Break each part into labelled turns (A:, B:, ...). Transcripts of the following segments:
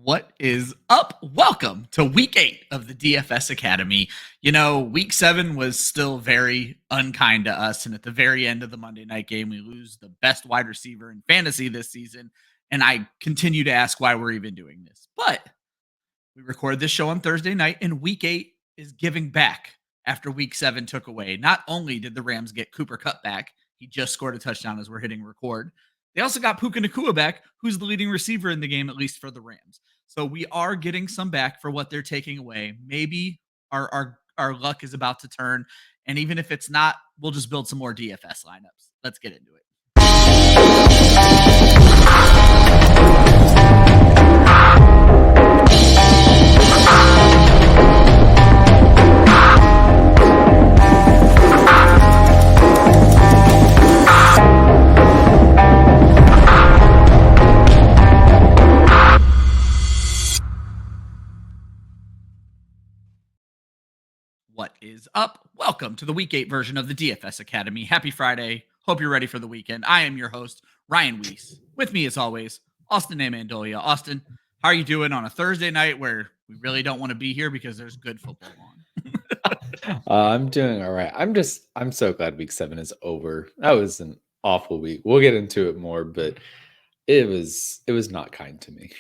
A: What is up? Welcome to week 8 of the DFS Academy. You know, week 7 was still very unkind to us. And at the very end of the Monday night game, we lose the best wide receiver in fantasy this season. And I continue to ask why we're even doing this. But we record this show on Thursday night, and week 8 is giving back after week 7 took away. Not only did the Rams get Cooper Kupp back, he just scored a touchdown as we're hitting record. They also got Puka Nacua back, who's the leading receiver in the game, at least for the Rams. So we are getting some back for what they're taking away. Maybe our luck is about to turn. And even if it's not, we'll just build some more DFS lineups. Let's get into it. What is up? Welcome to the week 8 version of the DFS Academy. Happy Friday. Hope you're ready for the weekend. I am your host, Ryan Weisse. With me, as always, Austin Amandolia. Austin, how are you doing on a Thursday night where we really don't want to be here because there's good football on?
B: I'm doing all right. I'm so glad week 7 is over. That was an awful week. We'll get into it more, but it was not kind to me.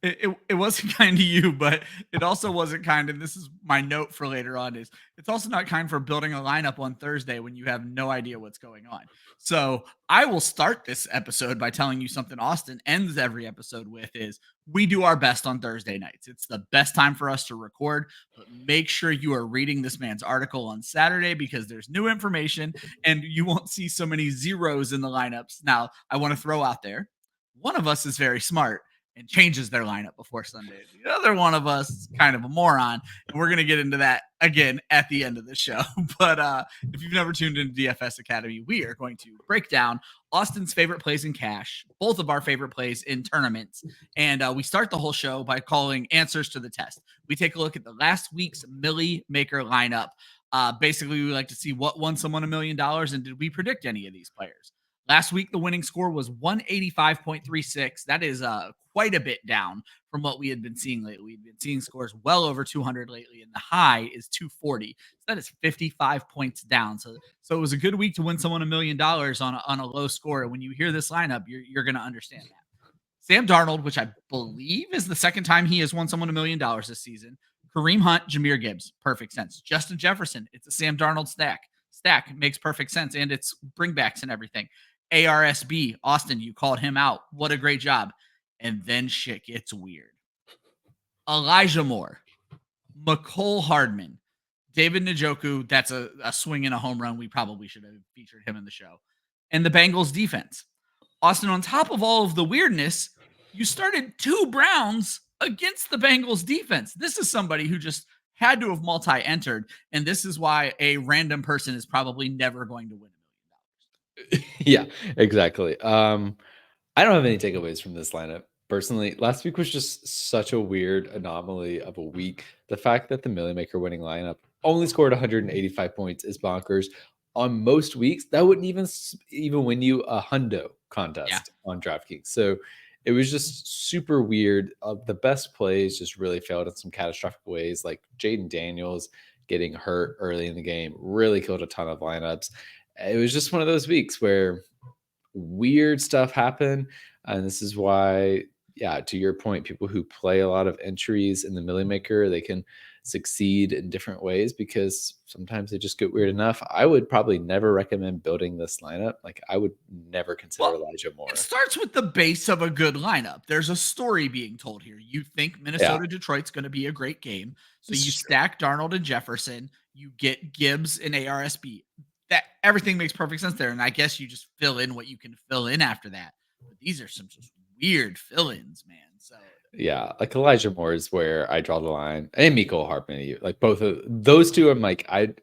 A: It wasn't kind to you, but it also wasn't kind. And this is my note for later on is it's also not kind for building a lineup on Thursday when you have no idea what's going on. So I will start this episode by telling you something Austin ends every episode with is we do our best on Thursday nights. It's the best time for us to record, but make sure you are reading this man's article on Saturday because there's new information and you won't see so many zeros in the lineups. Now, I want to throw out there, one of us is very smart and changes their lineup before Sunday. The other one of us is kind of a moron, and we're going to get into that again at the end of the show. But if you've never tuned into DFS Academy, we are going to break down Austin's favorite plays in cash, both of our favorite plays in tournaments, and we start the whole show by calling answers to the test. We take a look at the last week's Milli Maker lineup. Basically, we like to see what won someone $1 million, and did we predict any of these players? Last week, the winning score was 185.36. That is quite a bit down from what we had been seeing lately. We've been seeing scores well over 200 lately, and the high is 240. So that is 55 points down. So it was a good week to win someone $1 million on a low score. And when you hear this lineup, you're going to understand that. Sam Darnold, which I believe is the second time he has won someone $1 million this season. Kareem Hunt, Jahmyr Gibbs, perfect sense. Justin Jefferson, it's a Sam Darnold stack. Stack makes perfect sense, and it's bringbacks and everything. ARSB, Austin, you called him out. What a great job. And then shit gets weird. Elijah Moore, McCole Hardman, David Njoku, that's a swing and a home run. We probably should have featured him in the show. And the Bengals defense. Austin, on top of all of the weirdness, you started 2 Browns against the Bengals defense. This is somebody who just had to have multi-entered, and this is why a random person is probably never going to win.
B: Yeah, exactly. I don't have any takeaways from this lineup. Personally, last week was just such a weird anomaly of a week. The fact that the Milli Maker winning lineup only scored 185 points is bonkers. On most weeks, that wouldn't even win you a hundo contest on DraftKings. So it was just super weird. The best plays just really failed in some catastrophic ways, like Jaden Daniels getting hurt early in the game really killed a ton of lineups. It was just one of those weeks where weird stuff happened. And this is why, to your point, people who play a lot of entries in the Milli Maker, they can succeed in different ways because sometimes they just get weird enough. I would probably never recommend building this lineup. Like I would never consider Elijah Moore.
A: It starts with the base of a good lineup. There's a story being told here. You think Minnesota Detroit's going to be a great game. So you stack Darnold and Jefferson, you get Gibbs and ARSB. That everything makes perfect sense there. And I guess you just fill in what you can fill in after that. But these are some just weird fill-ins, man. So
B: yeah, like Elijah Moore is where I draw the line. And Mecole Hardman, like both of those two, I'm like, I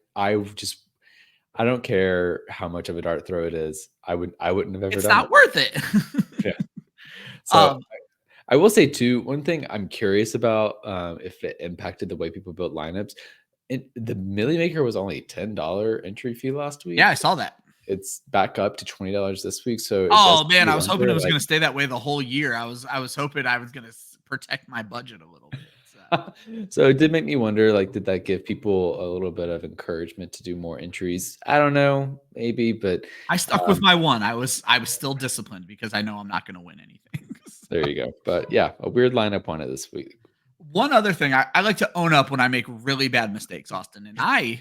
B: don't care how much of a dart throw it is. I wouldn't have ever done it.
A: It's not worth it.
B: Yeah. So I will say too, one thing I'm curious about if it impacted the way people built lineups. The Milli Maker was only $10 entry fee last week.
A: Yeah, I saw that.
B: It's back up to $20 this week. So
A: I was hoping it was going to stay that way the whole year. I was hoping I was going to protect my budget a little bit.
B: So it did make me wonder, like, did that give people a little bit of encouragement to do more entries? I don't know, maybe, but
A: I stuck with my one. I was still disciplined because I know I'm not going to win anything.
B: there you go. But yeah, a weird lineup on it this week.
A: One other thing, I like to own up when I make really bad mistakes, Austin. And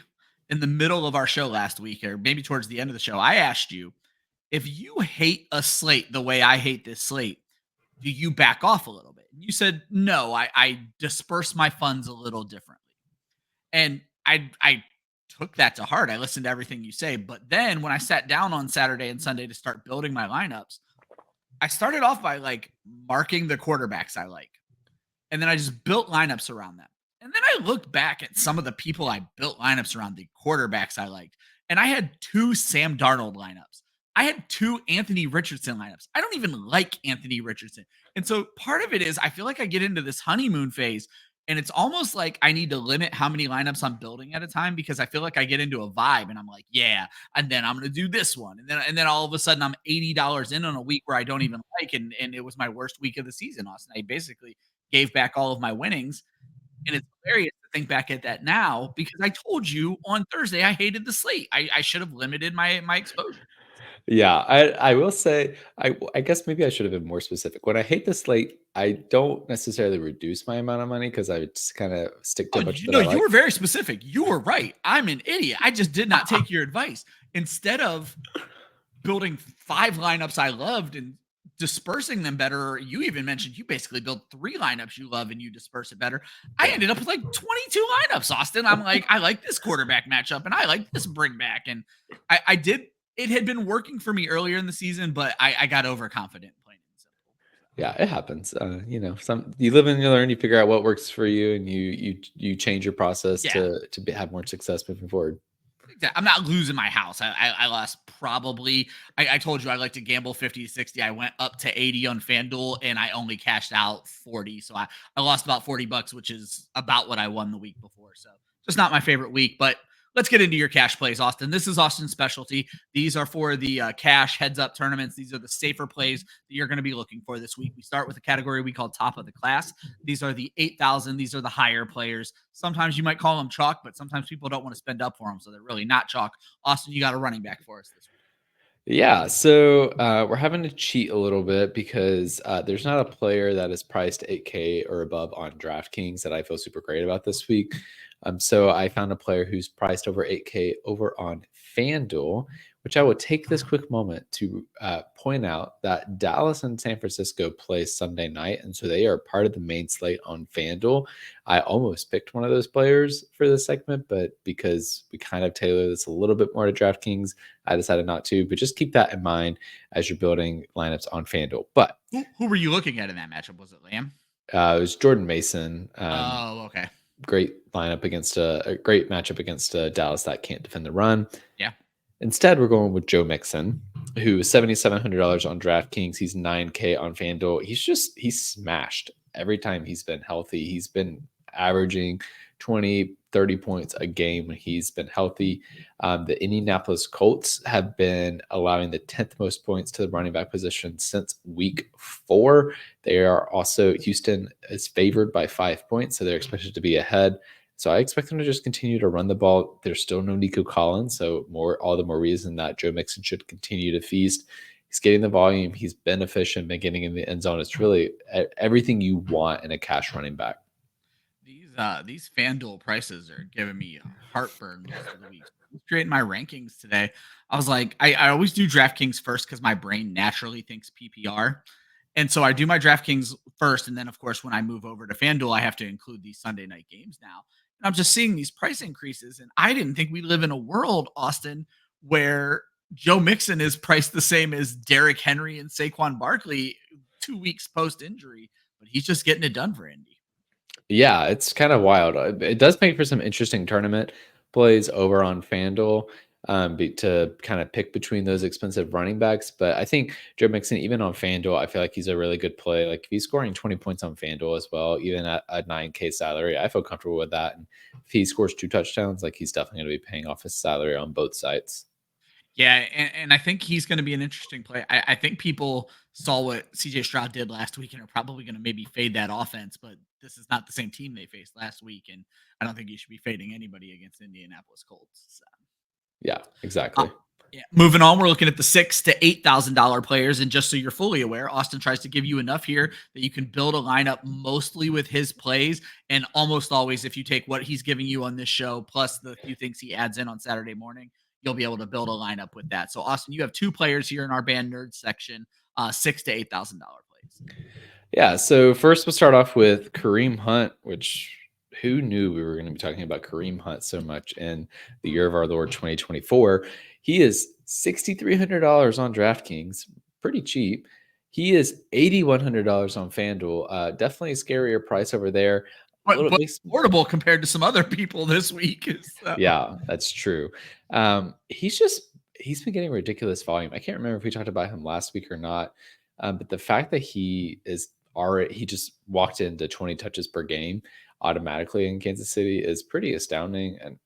A: in the middle of our show last week, or maybe towards the end of the show, I asked you, if you hate a slate the way I hate this slate, do you back off a little bit? And you said, no, I disperse my funds a little differently. And I took that to heart. I listened to everything you say. But then when I sat down on Saturday and Sunday to start building my lineups, I started off by like marking the quarterbacks I like. And then I just built lineups around them. And then I looked back at some of the people I built lineups around, the quarterbacks I liked. And I had 2 Sam Darnold lineups. I had 2 Anthony Richardson lineups. I don't even like Anthony Richardson. And so part of it is I feel like I get into this honeymoon phase, and it's almost like I need to limit how many lineups I'm building at a time, because I feel like I get into a vibe and I'm like, yeah, and then I'm going to do this one. And then all of a sudden I'm $80 in on a week where I don't even like, and it was my worst week of the season, Austin. I basically gave back all of my winnings. And it's hilarious to think back at that now, because I told you on Thursday I hated the slate. I should have limited my exposure.
B: Yeah, I will say, I guess maybe I should have been more specific. When I hate the slate, I don't necessarily reduce my amount of money because I just kind of stick to
A: Oh,
B: a bunch
A: you
B: that
A: know,
B: I
A: you
B: like.
A: were very specific. You were right. I'm an idiot. I just did not take your advice. Instead of building 5 lineups I loved and dispersing them better, you even mentioned you basically built 3 lineups you love and you disperse it better. I ended up with like 22 lineups, Austin. I'm like, I like this quarterback matchup and I like this bring back. And I did. It had been working for me earlier in the season, but I got overconfident, plain and simple.
B: Yeah, it happens. Some you live and you learn. You figure out what works for you, and you change your process
A: Yeah.
B: to have more success moving forward.
A: I'm not losing my house. I lost probably. I told you I like to gamble 50 to 60. I went up to 80 on FanDuel and I only cashed out 40. So I lost about $40, which is about what I won the week before. So just not my favorite week, but let's get into your cash plays, Austin. This is Austin's specialty. These are for the cash heads up tournaments. These are the safer plays that you're going to be looking for this week. We start with a category we call top of the class. These are the 8,000. These are the higher players. Sometimes you might call them chalk, but sometimes people don't want to spend up for them, so they're really not chalk. Austin, you got a running back for us this week.
B: Yeah, so we're having to cheat a little bit because there's not a player that is priced 8K or above on DraftKings that I feel super great about this week. So I found a player who's priced over 8K over on FanDuel, which I will take this quick moment to point out that Dallas and San Francisco play Sunday night, and so they are part of the main slate on FanDuel. I almost picked one of those players for this segment, but because we kind of tailor this a little bit more to DraftKings, I decided not to. But just keep that in mind as you're building lineups on FanDuel. But
A: Who were you looking at in that matchup? Was it Lamb?
B: it was Jordan Mason.
A: Oh, okay.
B: Great lineup against a great matchup against Dallas that can't defend the run.
A: Yeah.
B: Instead, we're going with Joe Mixon, who is $7,700 on DraftKings. He's 9K on FanDuel. He's smashed every time he's been healthy. He's been averaging 20, 30 points a game when he's been healthy. The Indianapolis Colts have been allowing the 10th most points to the running back position since week 4. They are also, Houston is favored by 5 points, so they're expected to be ahead. So I expect them to just continue to run the ball. There's still no Nico Collins, so all the more reason that Joe Mixon should continue to feast. He's getting the volume. He's been efficient, been getting in the end zone. It's really everything you want in a cash running back.
A: These FanDuel prices are giving me heartburn most of the week. Creating my rankings today, I was like, I always do DraftKings first because my brain naturally thinks PPR. And so I do my DraftKings first. And then, of course, when I move over to FanDuel, I have to include these Sunday night games now. And I'm just seeing these price increases. And I didn't think we live in a world, Austin, where Joe Mixon is priced the same as Derrick Henry and Saquon Barkley 2 weeks post injury. But he's just getting it done for Indy.
B: Yeah, it's kind of wild. It does make for some interesting tournament plays over on FanDuel to kind of pick between those expensive running backs. But I think Joe Mixon, even on FanDuel, I feel like he's a really good play. Like if he's scoring 20 points on FanDuel as well, even at a 9K salary, I feel comfortable with that. And if he scores 2 touchdowns, like he's definitely going to be paying off his salary on both sides.
A: Yeah, and I think he's going to be an interesting play. I think people saw what CJ Stroud did last week and are probably going to maybe fade that offense, but this is not the same team they faced last week, and I don't think you should be fading anybody against Indianapolis Colts. So.
B: Yeah,
A: Uh,
B: exactly.
A: yeah. Moving on, we're looking at the $6,000 to $8,000 players, and just so you're fully aware, Austin tries to give you enough here that you can build a lineup mostly with his plays, and almost always, if you take what he's giving you on this show plus the few things he adds in on Saturday morning, you'll be able to build a lineup with that. So, Austin, you have two players here in our band nerds section, $6,000 to $8,000 plays.
B: Yeah. So first we'll start off with Kareem Hunt, which who knew we were going to be talking about Kareem Hunt so much in the year of our Lord 2024. He is $6,300 on DraftKings, pretty cheap. He is $8,100 on FanDuel. Definitely a scarier price over there.
A: But affordable compared to some other people this week. So.
B: Yeah, that's true. He's been getting ridiculous volume. I can't remember if we talked about him last week or not. But the fact that he just walked into 20 touches per game automatically in Kansas City is pretty astounding. And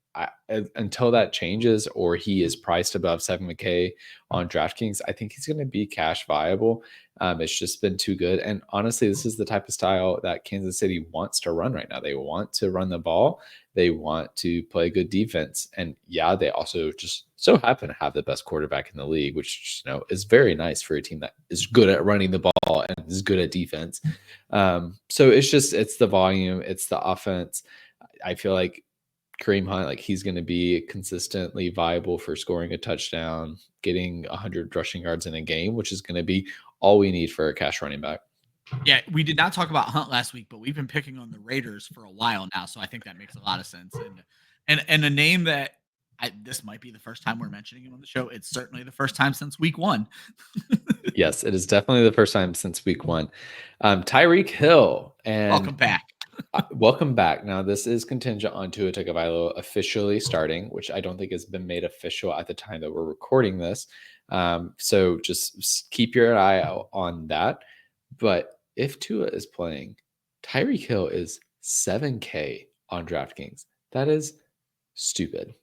B: until that changes or he is priced above 7K on DraftKings, I think he's going to be cash viable. It's just been too good. And honestly, this is the type of style that Kansas City wants to run right now. They want to run the ball. They want to play good defense. And yeah, they also just so happen to have the best quarterback in the league, which is very nice for a team that is good at running the ball and is good at defense. So it's the volume, it's the offense. I feel like Kareem Hunt, like he's going to be consistently viable for scoring a touchdown, getting 100 rushing yards in a game, which is going to be all we need for a cash running back.
A: Yeah, we did not talk about Hunt last week, but we've been picking on the Raiders for a while now, so I think that makes a lot of sense. And a name that this might be the first time we're mentioning him on the show. It's certainly the first time since week 1.
B: Yes, it is definitely the first time since week 1. Tyreek Hill, and
A: welcome back.
B: Welcome back. Now, this is contingent on Tua Tagovailoa officially starting, which I don't think has been made official at the time that we're recording this. So just keep your eye out on that. But if Tua is playing, Tyreek Hill is 7K on DraftKings. That is stupid.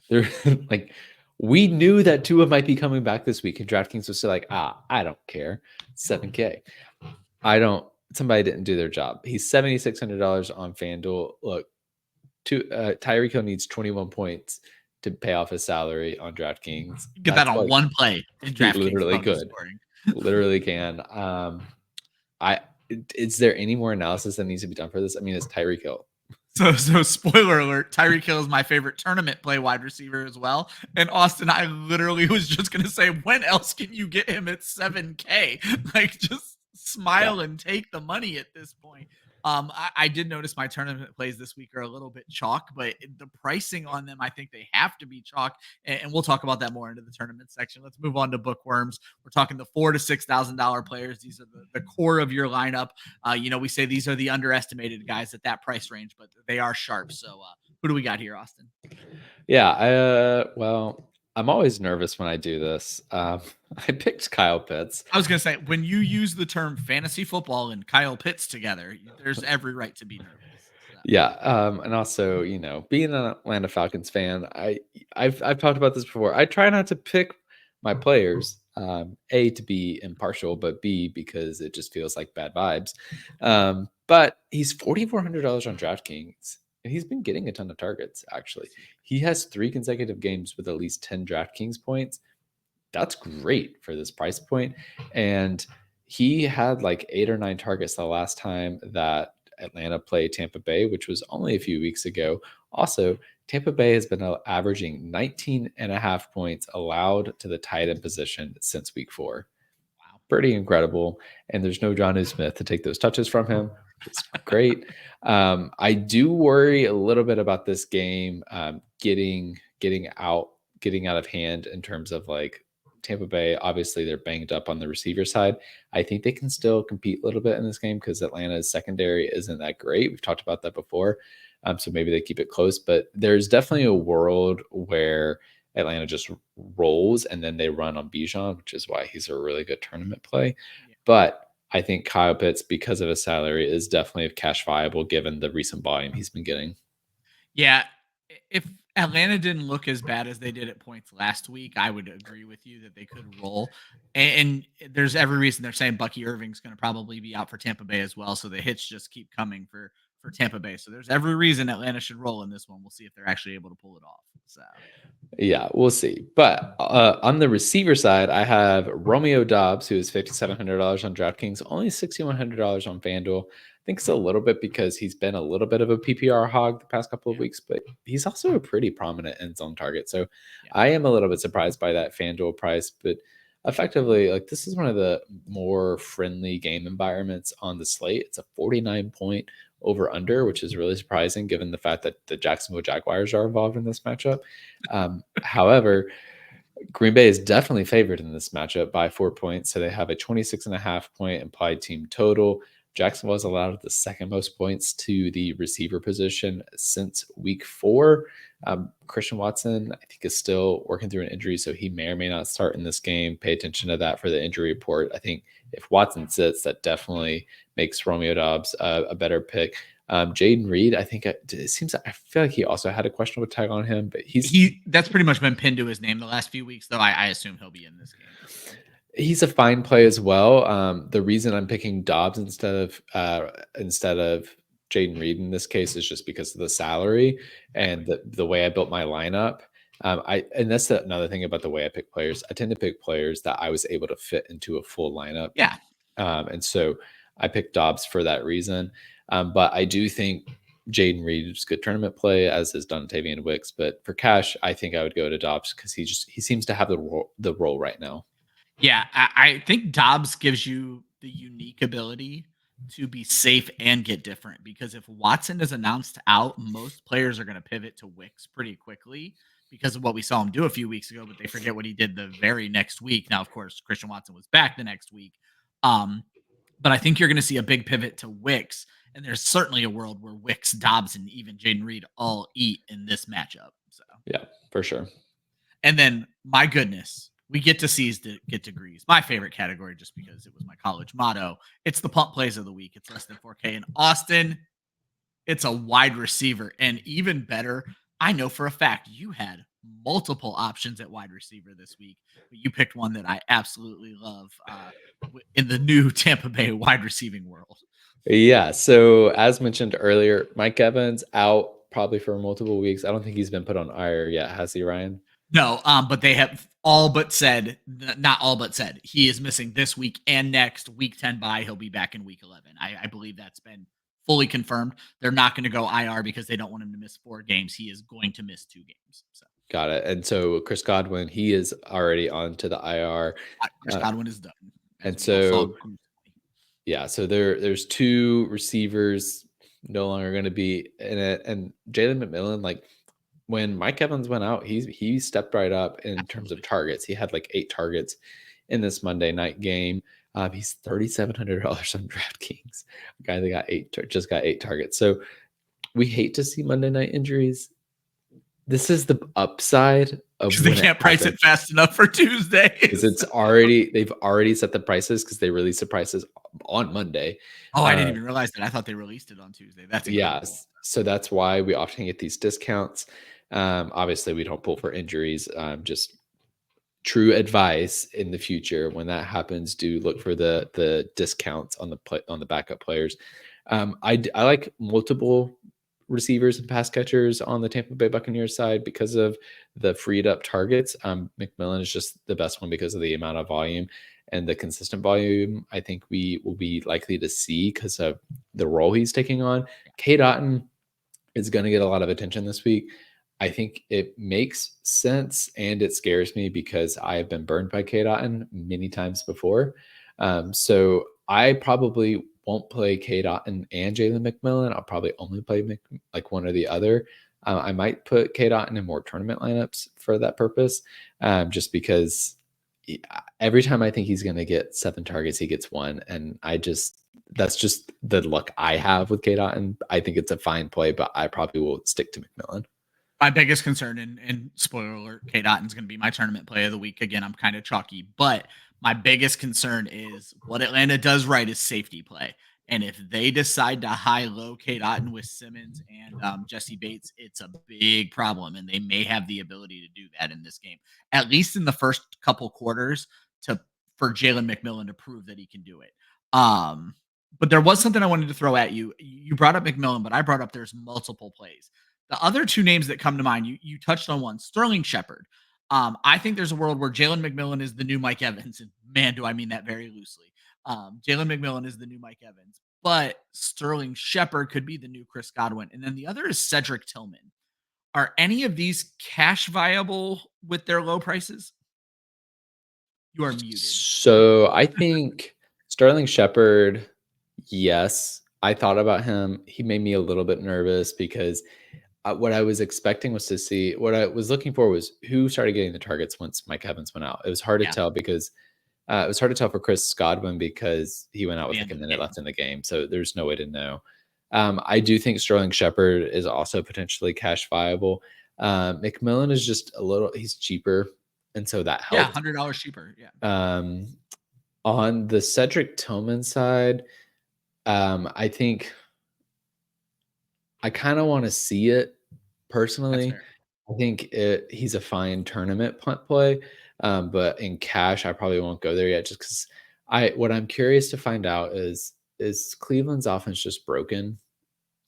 B: They're like, we knew that Tua might be coming back this week, and DraftKings was like, I don't care. 7K. Somebody didn't do their job. He's $7,600 on FanDuel. Look, Tyreek Hill needs 21 points to pay off his salary on DraftKings.
A: Get that on one play in DraftKings.
B: Literally could. Literally can. Is there any more analysis that needs to be done for this? I mean, it's Tyreek Hill.
A: So spoiler alert, Tyreek Hill is my favorite tournament play wide receiver as well. And Austin, I literally was just going to say, when else can you get him at 7K? Like, just smile and take the money at this point. I did notice my tournament plays this week are a little bit chalk, but the pricing on them, I think they have to be chalk. And we'll talk about that more into the tournament section. Let's move on to Bookworms. We're talking the $4,000 to $6,000 players. These are the core of your lineup. We say these are the underestimated guys at that price range, but they are sharp. So who do we got here, Austin?
B: Yeah, well, I'm always nervous when I do this. I picked Kyle Pitts.
A: I was going to say, when you use the term fantasy football and Kyle Pitts together, there's every right to be nervous. So.
B: Yeah. And also, being an Atlanta Falcons fan, I've talked about this before. I try not to pick my players, A, to be impartial, but B, because it just feels like bad vibes. But he's $4,400 on DraftKings. And he's been getting a ton of targets, actually. He has 3 consecutive games with at least 10 DraftKings points. That's great for this price point. And he had like 8 or 9 targets the last time that Atlanta played Tampa Bay, which was only a few weeks ago. Also, Tampa Bay has been averaging 19.5 points allowed to the tight end position since week 4. Wow, pretty incredible. And there's no Jonnu Smith to take those touches from him. It's great. I do worry a little bit about this game getting out of hand in terms of like Tampa Bay. Obviously, they're banged up on the receiver side. I think they can still compete a little bit in this game because Atlanta's secondary isn't that great. We've talked about that before. So maybe they keep it close, but there's definitely a world where Atlanta just rolls and then they run on Bijan, which is why he's a really good tournament play. Yeah. But I think Kyle Pitts, because of his salary, is definitely cash viable given the recent volume he's been getting.
A: Yeah. If Atlanta didn't look as bad as they did at points last week. I would agree with you that they could roll. And there's every reason they're saying Bucky Irving's going to probably be out for Tampa Bay as well. So the hits just keep coming for Tampa Bay. So there's every reason Atlanta should roll in this one. We'll see if they're actually able to pull it off. So
B: Yeah, we'll see. But on the receiver side, I have Romeo Dobbs, who is $5,700 on DraftKings, only $6,100 on FanDuel. I think it's a little bit because he's been a little bit of a PPR hog the past couple of weeks, but he's also a pretty prominent end zone target. So I am a little bit surprised by that FanDuel price, but effectively, like, this is one of the more friendly game environments on the slate. It's a 49-point over under, which is really surprising given the fact that the Jacksonville Jaguars are involved in this matchup. However, Green Bay is definitely favored in this matchup by 4 points. So they have a 26.5-point implied team total. Jacksonville has allowed the second most points to the receiver position since week 4. Christian Watson, I think, is still working through an injury, so he may or may not start in this game. Pay attention to that for the injury report. I think if Watson sits, that definitely makes Romeo Dobbs a better pick. Jaden Reed, I think it seems, I feel like he also had a questionable tag on him, but
A: that's pretty much been pinned to his name the last few weeks, though. I assume he'll be in this game.
B: He's a fine play as well. The reason I'm picking Dobbs instead of Jaden Reed in this case is just because of the salary and the way I built my lineup. And that's another thing about the way I pick players. I tend to pick players that I was able to fit into a full lineup.
A: Yeah.
B: And so I picked Dobbs for that reason. But I do think Jaden Reed is a good tournament play, as is Dontavian Wicks. But for cash, I think I would go to Dobbs because he seems to have the role right now.
A: Yeah, I think Dobbs gives you the unique ability to be safe and get different, because if Watson is announced out, most players are going to pivot to Wicks pretty quickly because of what we saw him do a few weeks ago, but they forget what he did the very next week. Now, of course, Christian Watson was back the next week. But I think you're going to see a big pivot to Wicks, and there's certainly a world where Wicks, Dobbs, and even Jaden Reed all eat in this matchup. So
B: yeah, for sure.
A: And then, my goodness, we get to C's to get degrees. My favorite category, just because it was my college motto. It's the punt plays of the week. It's less than 4K. In Austin, it's a wide receiver. And even better, I know for a fact you had multiple options at wide receiver this week, but you picked one that I absolutely love in the new Tampa Bay wide receiving world.
B: Yeah. So as mentioned earlier, Mike Evans out probably for multiple weeks. I don't think he's been put on IR yet, has he, Ryan?
A: No, but they have not all but said he is missing this week and next. Week 10 bye, he'll be back in week 11. I believe that's been fully confirmed. They're not going to go IR because they don't want him to miss 4 games. He is going to miss 2 games. So
B: got it. And so Chris Godwin, he is already on to the IR.
A: Chris Godwin is done.
B: And so yeah, so there's 2 receivers no longer going to be in it. And Jalen McMillan, like, when Mike Evans went out, he stepped right up in terms of targets. He had like 8 targets in this Monday night game. He's $3,700 on DraftKings. A guy that just got 8 targets. So we hate to see Monday night injuries. This is the upside of
A: they can't price it fast enough for Tuesday.
B: Because they've already set the prices because they released the prices on Monday.
A: Oh, I didn't even realize that. I thought they released it on Tuesday. That's incredible.
B: Yeah. So that's why we often get these discounts. Obviously we don't pull for injuries. Just true advice in the future. When that happens, do look for the discounts on the backup players. I like multiple receivers and pass catchers on the Tampa Bay Buccaneers side because of the freed up targets. McMillan is just the best one because of the amount of volume and the consistent volume I think we will be likely to see because of the role he's taking on. Cade Otton is going to get a lot of attention this week. I think it makes sense, and it scares me because I have been burned by Cade Otton many times before. So I probably won't play Cade Otton and Jalen McMillan. I'll probably only play like one or the other. I might put Cade Otton in more tournament lineups for that purpose, just because every time I think he's going to get 7 targets, he gets 1. And that's just the luck I have with Cade Otton. I think it's a fine play, but I probably will stick to McMillan.
A: My biggest concern, and spoiler alert, Cade Otton's going to be my tournament play of the week. Again, I'm kind of chalky, but my biggest concern is what Atlanta does right is safety play. And if they decide to high-low Kate Otten with Simmons and Jesse Bates, it's a big problem, and they may have the ability to do that in this game, at least in the first couple quarters, for Jalen McMillan to prove that he can do it. But there was something I wanted to throw at you. You brought up McMillan, but I brought up there's multiple plays. The other two names that come to mind, you touched on one, Sterling Shepard. I think there's a world where Jalen McMillan is the new Mike Evans, and man, do I mean that very loosely. Jalen McMillan is the new Mike Evans, but Sterling Shepard could be the new Chris Godwin. And then the other is Cedric Tillman. Are any of these cash viable with their low prices? You are muted.
B: So I think Sterling Shepard, yes. I thought about him. He made me a little bit nervous because what I was expecting was to see, what I was looking for was who started getting the targets once Mike Evans went out. It was hard to tell because it was hard to tell for Chris Godwin because he went out with like a minute left in the game. So there's no way to know. I do think Sterling Shepard is also potentially cash viable. McMillan is just he's cheaper. And so that helps.
A: Yeah, $100 cheaper. Yeah.
B: On the Cedric Tillman side, I think I kind of want to see it personally. I think he's a fine tournament punt play, but in cash, I probably won't go there yet. Just because what I'm curious to find out is Cleveland's offense just broken?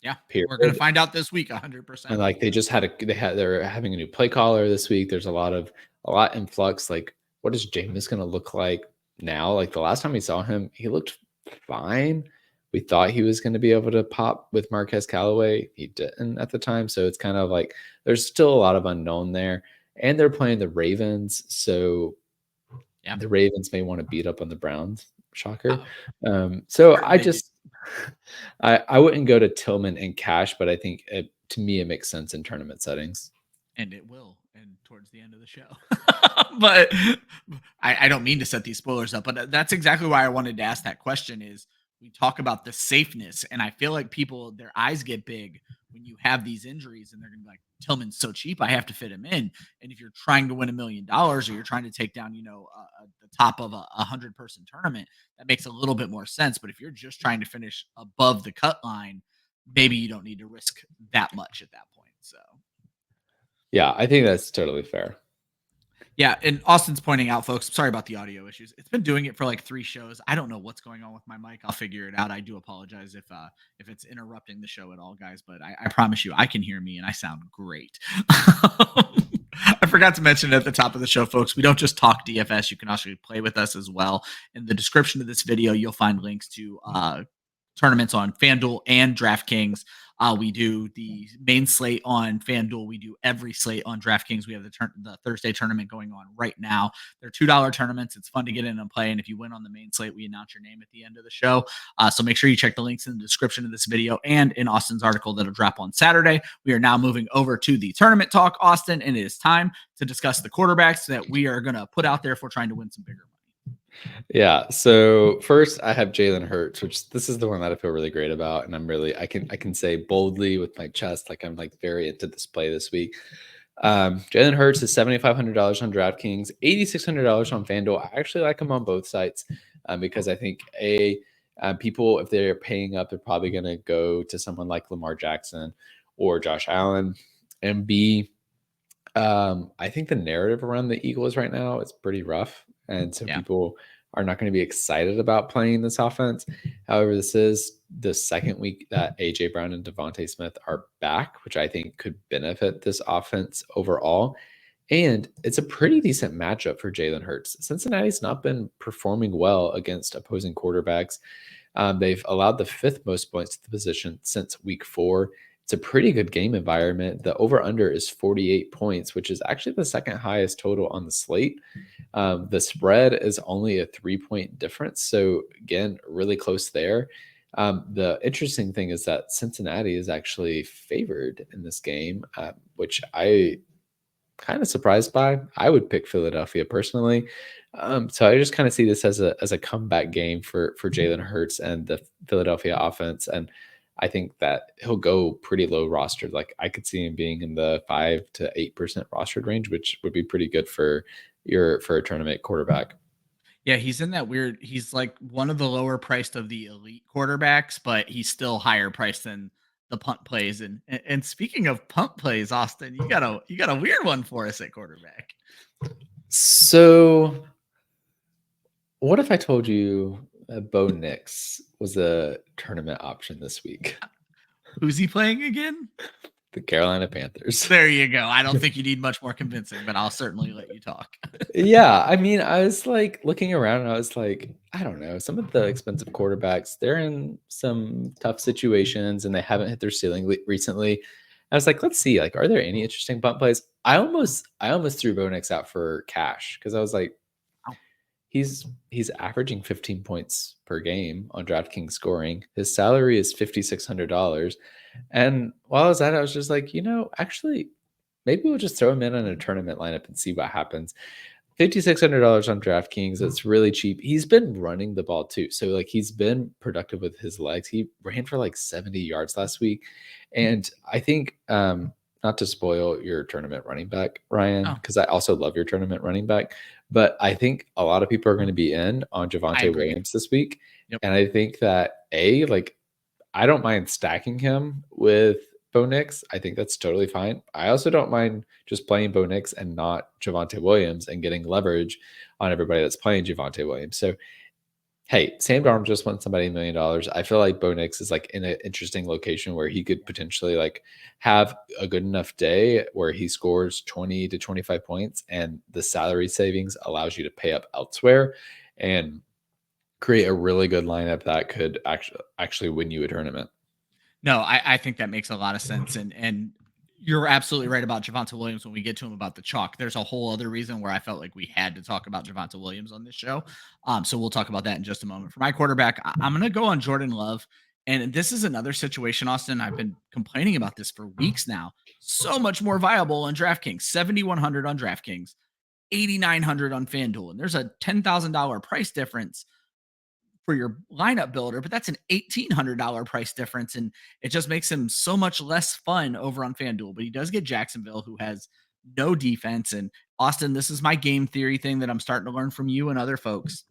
A: Yeah, we're gonna find out this week, 100%.
B: And like they're having a new play caller this week. There's a lot in flux. Like, what is Jameis gonna look like now? Like the last time we saw him, he looked fine. We thought he was going to be able to pop with Marquez Callaway. He didn't at the time. So it's kind of like there's still a lot of unknown there. And they're playing the Ravens. So the Ravens may want to beat up on the Browns. Shocker. So I wouldn't go to Tillman in cash, but I think to me, it makes sense in tournament settings.
A: And it will. And towards the end of the show. But I don't mean to set these spoilers up, but that's exactly why I wanted to ask that question is, we talk about the safeness, and I feel like their eyes get big when you have these injuries, and they're going to be like, Tillman's so cheap, I have to fit him in. And if you're trying to win $1 million or you're trying to take down, the top of a 100-person tournament, that makes a little bit more sense. But if you're just trying to finish above the cut line, maybe you don't need to risk that much at that point. So,
B: yeah, I think that's totally fair.
A: Yeah, and Austin's pointing out, folks, sorry about the audio issues. It's been doing it for like 3 shows. I don't know what's going on with my mic. I'll figure it out. I do apologize if it's interrupting the show at all, guys, but I promise you, I can hear me and I sound great. I forgot to mention at the top of the show, folks, we don't just talk DFS. You can also play with us as well. In the description of this video, you'll find links to tournaments on FanDuel and DraftKings. We do the main slate on FanDuel. We do every slate on DraftKings. We have the Thursday tournament going on right now. They're $2 tournaments. It's fun to get in and play. And if you win on the main slate, we announce your name at the end of the show. So make sure you check the links in the description of this video and in Austin's article that'll drop on Saturday. We are now moving over to the tournament talk, Austin, and it is time to discuss the quarterbacks that we are going to put out there if we're trying to win some bigger money.
B: Yeah. So first I have Jalen Hurts, which this is the one that I feel really great about. And I can say boldly with my chest, like I'm like very into this play this week. Jalen Hurts is $7,500 on DraftKings, $8,600 on FanDuel. I actually like him on both sites because I think people, if they're paying up, they're probably going to go to someone like Lamar Jackson or Josh Allen. And B, I think the narrative around the Eagles right now is pretty rough. And so people are not going to be excited about playing this offense. However, this is the second week that A.J. Brown and Devontae Smith are back, which I think could benefit this offense overall. And it's a pretty decent matchup for Jalen Hurts. Cincinnati's not been performing well against opposing quarterbacks. They've allowed the 5th most points to the position since week 4. It's a pretty good game environment. The over-under is 48 points, which is actually the second highest total on the slate. The spread is only a 3-point difference. So again, really close there. The interesting thing is that Cincinnati is actually favored in this game, which I kind of surprised by. I would pick Philadelphia personally. So I just kind of see this as a comeback game for Jalen Hurts and the Philadelphia offense. And I think that he'll go pretty low rostered. Like I could see him being in the 5 to 8% rostered range, which would be pretty good for a tournament quarterback.
A: Yeah, he's in that weird. He's like one of the lower priced of the elite quarterbacks, but he's still higher priced than the punt plays. And speaking of punt plays, Austin, you got a weird one for us at quarterback.
B: So, what if I told you Bo Nix was a tournament option this week?
A: Who's he playing again?
B: The Carolina Panthers.
A: There you go. I don't think you need much more convincing, but I'll certainly let you talk.
B: Yeah, I mean, I was like looking around and I was like, I don't know, some of the expensive quarterbacks, they're in some tough situations and they haven't hit their ceiling recently. I was like, let's see, like, are there any interesting punt plays? I almost threw Bo Nix out for cash because I was like,
A: Wow.
B: he's averaging 15 points per game on DraftKings scoring. His salary is $5,600. And while I was at it, I was just like, actually, maybe we'll just throw him in on a tournament lineup and see what happens. $5,600 on DraftKings. It's really cheap. He's been running the ball too. So like he's been productive with his legs. He ran for like 70 yards last week. And I think not to spoil your tournament running back, Ryan,
A: Oh,
B: because I also love your tournament running back, but I think a lot of people are going to be in on
A: I
B: Javonte
A: agree.
B: Williams this week.
A: Yep.
B: And I think that like I don't mind stacking him with Bo Nix. I think that's totally fine. I also don't mind just playing Bo Nix and not Javonte Williams and getting leverage on everybody that's playing Javonte Williams. So, hey, Sam Darnold just won somebody $1 million. I feel like Bo Nix is like in an interesting location where he could potentially like have a good enough day where he scores 20 to 25 points and the salary savings allows you to pay up elsewhere and create a really good lineup that could actually win you a tournament.
A: No, I think that makes a lot of sense. And you're absolutely right about Javonte Williams when we get to him about the chalk. There's a whole other reason where I felt like we had to talk about Javonte Williams on this show. So we'll talk about that in just a moment. For my quarterback, I'm going to go on Jordan Love. And this is another situation, Austin. I've been complaining about this for weeks now. So much more viable on DraftKings, 7,100 on DraftKings, 8,900 on FanDuel. And there's a $10,000 price difference for your lineup builder, but that's an $1,800 price difference. And it just makes him so much less fun over on FanDuel. But he does get Jacksonville, who has no defense. And Austin, this is my game theory thing that I'm starting to learn from you and other folks.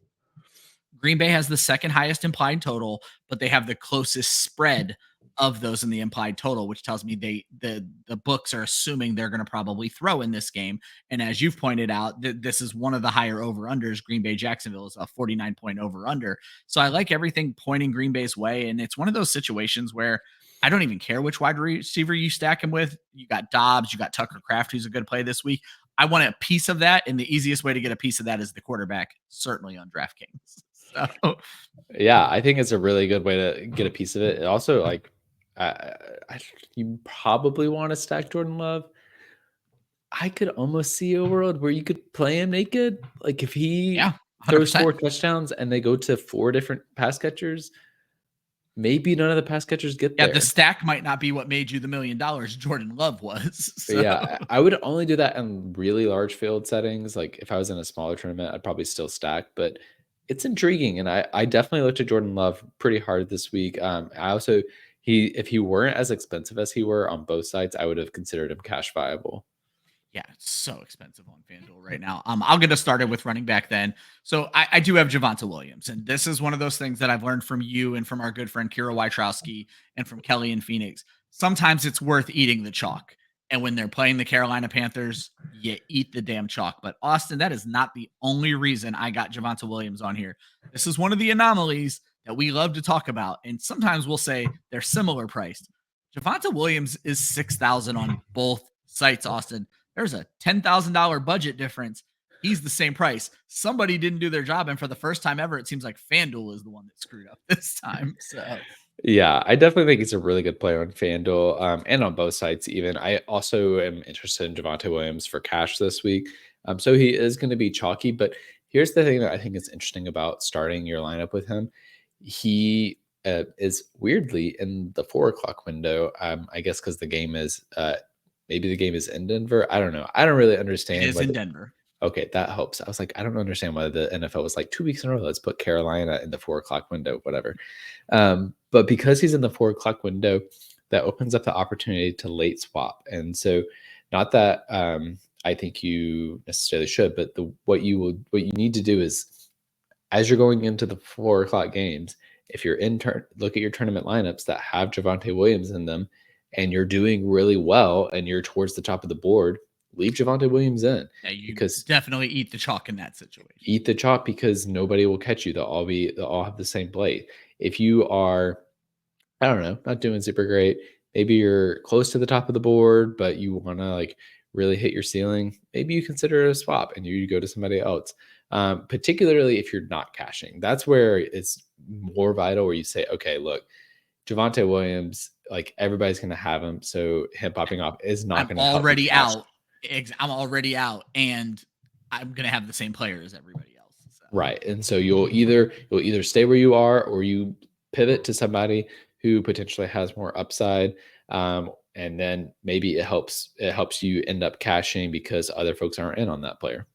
A: Green Bay has the second highest implied total, but they have the closest spread of those in the implied total, which tells me the books are assuming they're going to probably throw in this game. And as you've pointed out, this is one of the higher over unders. Green Bay Jacksonville is a 49-point over under. So I like everything pointing Green Bay's way, and it's one of those situations where I don't even care which wide receiver you stack him with. You got Dobbs, you got Tucker Kraft, who's a good play this week. I want a piece of that, and the easiest way to get a piece of that is the quarterback, certainly on DraftKings. So
B: Yeah, I think it's a really good way to get a piece of it. It also, like, you probably want to stack Jordan Love. I could almost see a world where you could play him naked. Like, if he
A: yeah,
B: throws
A: 100%.
B: 4 touchdowns and they go to 4 different pass catchers, maybe none of the pass catchers get
A: Yeah, the
B: there.
A: stack might not be what made you the $1 million Jordan Love was.
B: But
A: So
B: yeah, I would only do that in really large field settings. Like, if I was in a smaller tournament, I'd probably still stack, but it's intriguing. And I definitely looked at Jordan Love pretty hard this week. I also, if he weren't as expensive as he were on both sides, I would have considered him cash viable.
A: yeah, it's so expensive on FanDuel right now. I'll get us started with running back then. So I do have Javonte Williams, and this is one of those things that I've learned from you and from our good friend Kira Wojtrowski and from Kelly in Phoenix. Sometimes it's worth eating the chalk. And when they're playing the Carolina Panthers, you eat the damn chalk. But Austin, that is not the only reason I got Javonte Williams on here. This is one of the anomalies that we love to talk about. And sometimes we'll say they're similar priced. Javonte Williams is 6,000 on both sites, Austin. There's a $10,000 budget difference. He's the same price. Somebody didn't do their job. And for the first time ever, it seems like FanDuel is the one that screwed up this time. So,
B: Yeah, I definitely think he's a really good player on FanDuel and on both sides, even. I also am interested in Javonte Williams for cash this week. So he is going to be chalky. But here's the thing that I think is interesting about starting your lineup with him. He is weirdly in the 4 o'clock window. I guess because the game is maybe the game is in Denver. I don't know. I don't really
A: it
B: understand
A: is in
B: whether.
A: Denver.
B: Okay, that helps. I was like, I don't understand why the NFL was like 2 weeks in a row. Let's put Carolina in the 4 o'clock window, whatever. But because he's in the 4 o'clock window, that opens up the opportunity to late swap. And so, not that I think you necessarily should, but what you need to do is as you're going into the 4 o'clock games, if you're look at your tournament lineups that have Javonte Williams in them and you're doing really well and you're towards the top of the board, leave Javonte Williams in.
A: Yeah, you
B: because
A: definitely eat the chalk in that situation.
B: Eat the chalk because nobody will catch you. They'll all have the same play. If you are, I don't know, not doing super great, maybe you're close to the top of the board, but you want to like really hit your ceiling, maybe you consider it a swap and you go to somebody else. Particularly if you're not cashing. That's where it's more vital, where you say, okay, look, Javonte Williams, like everybody's going to have him. So him popping off is not going to help.
A: I'm already out, and I'm going to have the same player as everybody else. So.
B: Right. And so you'll either stay where you are, or you pivot to somebody who potentially has more upside. And then maybe it helps you end up cashing because other folks aren't in on that player.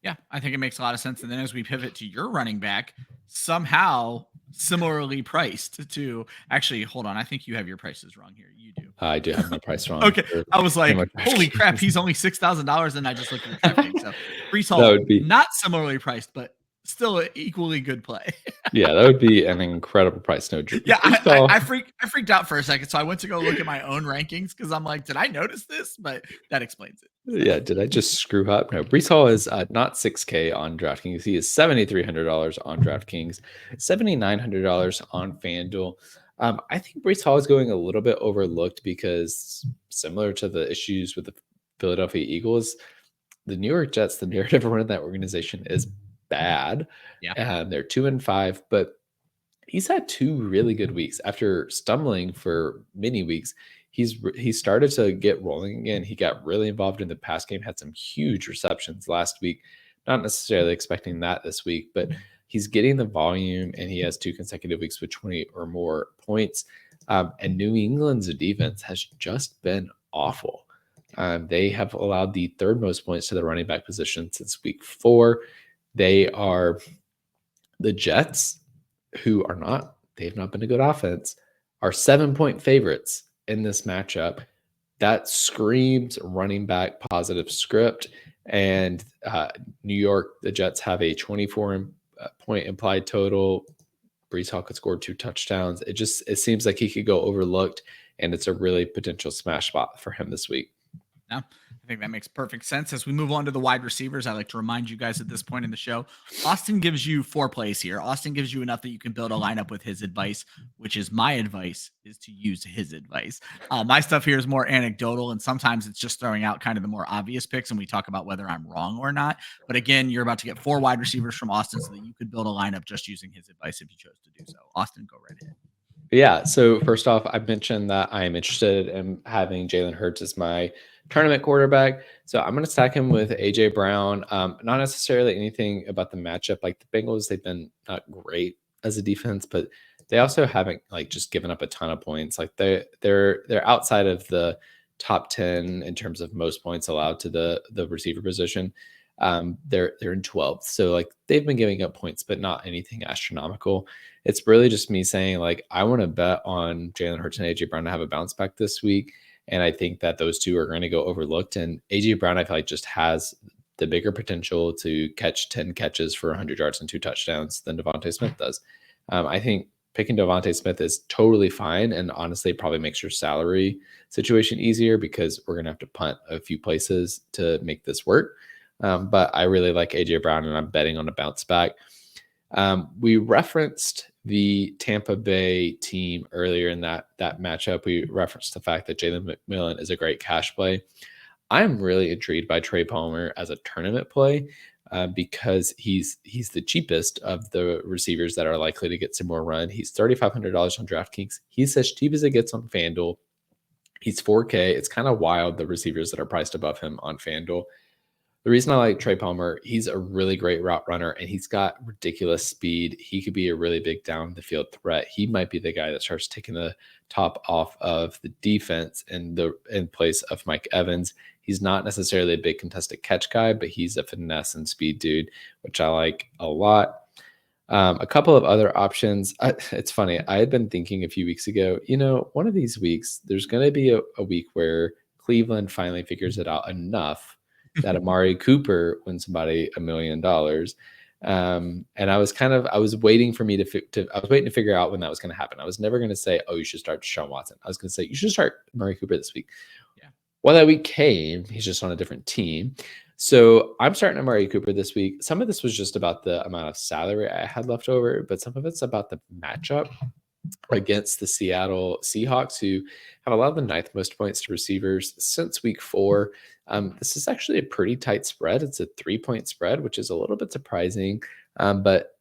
A: Yeah, I think it makes a lot of sense. And then as we pivot to your running back, somehow similarly priced to actually, hold on. I think you have your prices wrong here. You do.
B: I do have my price wrong.
A: Okay. I was like, holy crap, he's only $6,000. And I just looked at the DraftKings. So Breece Hall,
B: would be
A: not similarly priced, but still an equally good play.
B: Yeah, that would be an incredible price. No,
A: yeah, I freaked out for a second. So I went to go look at my own rankings because I'm like, did I notice this? But that explains it.
B: Yeah, did I just screw up? No, Breece Hall is not $6K on DraftKings. He is $7,300 on DraftKings, $7,900 on FanDuel. I think Breece Hall is going a little bit overlooked because, similar to the issues with the Philadelphia Eagles, the New York Jets, the narrative around that organization is bad.
A: Yeah,
B: they're 2-5, but he's had 2 really good weeks after stumbling for many weeks. He started to get rolling again. He got really involved in the pass game, had some huge receptions last week. Not necessarily expecting that this week, but he's getting the volume, and he has 2 consecutive weeks with 20 or more points. And New England's defense has just been awful. They have allowed the 3rd most points to the running back position since week 4. They are the Jets, who they've not been a good offense, are 7-point favorites in this matchup. That screams running back positive script. And New York, the Jets have a 24-point implied total. Breece Hall could score 2 touchdowns. It seems like he could go overlooked, and it's a really potential smash spot for him this week.
A: Yeah, I think that makes perfect sense. As we move on to the wide receivers, I like to remind you guys at this point in the show, Austin gives you 4 plays here. Austin gives you enough that you can build a lineup with his advice, which is my advice is to use his advice. My stuff here is more anecdotal, and sometimes it's just throwing out kind of the more obvious picks, and we talk about whether I'm wrong or not. But again, you're about to get 4 wide receivers from Austin so that you could build a lineup just using his advice if you chose to do so. Austin, go right ahead.
B: Yeah, so first off, I mentioned that I am interested in having Jalen Hurts as my tournament quarterback. So I'm going to stack him with AJ Brown. Not necessarily anything about the matchup. Like the Bengals, they've been not great as a defense, but they also haven't like just given up a ton of points. Like they're outside of the top 10 in terms of most points allowed to the receiver position. They're in 12th. So like they've been giving up points, but not anything astronomical. It's really just me saying like, I want to bet on Jalen Hurts and AJ Brown to have a bounce back this week. And I think that those 2 are going to go overlooked. And AJ Brown, I feel like just has the bigger potential to catch 10 catches for 100 yards and 2 touchdowns than Devontae Smith does. I think picking Devontae Smith is totally fine. And honestly, probably makes your salary situation easier because we're going to have to punt a few places to make this work. But I really like AJ Brown, and I'm betting on a bounce back. We referenced the Tampa Bay team earlier in that matchup. We referenced the fact that Jalen McMillan is a great cash play. I'm really intrigued by Trey Palmer as a tournament play because he's the cheapest of the receivers that are likely to get some more run. He's $3,500 on DraftKings. He's as cheap as it gets on FanDuel. He's 4K. It's kind of wild, the receivers that are priced above him on FanDuel. The reason I like Trey Palmer, he's a really great route runner, and he's got ridiculous speed. He could be a really big down the field threat. He might be the guy that starts taking the top off of the defense in place of Mike Evans. He's not necessarily a big contested catch guy, but he's a finesse and speed dude, which I like a lot. A couple of other options. It's funny. I had been thinking a few weeks ago, one of these weeks, there's going to be a week where Cleveland finally figures it out enough that Amari Cooper wins somebody $1 million. And I was waiting to figure out when that was going to happen. I was never going to say, oh, you should start Deshaun Watson. I was going to say, you should start Amari Cooper this week.
A: Yeah.
B: Well, that week came, he's just on a different team. So I'm starting Amari Cooper this week. Some of this was just about the amount of salary I had left over, but some of it's about the matchup against the Seattle Seahawks, who have allowed the ninth most points to receivers since week 4. This is actually a pretty tight spread. It's a 3-point spread, which is a little bit surprising. But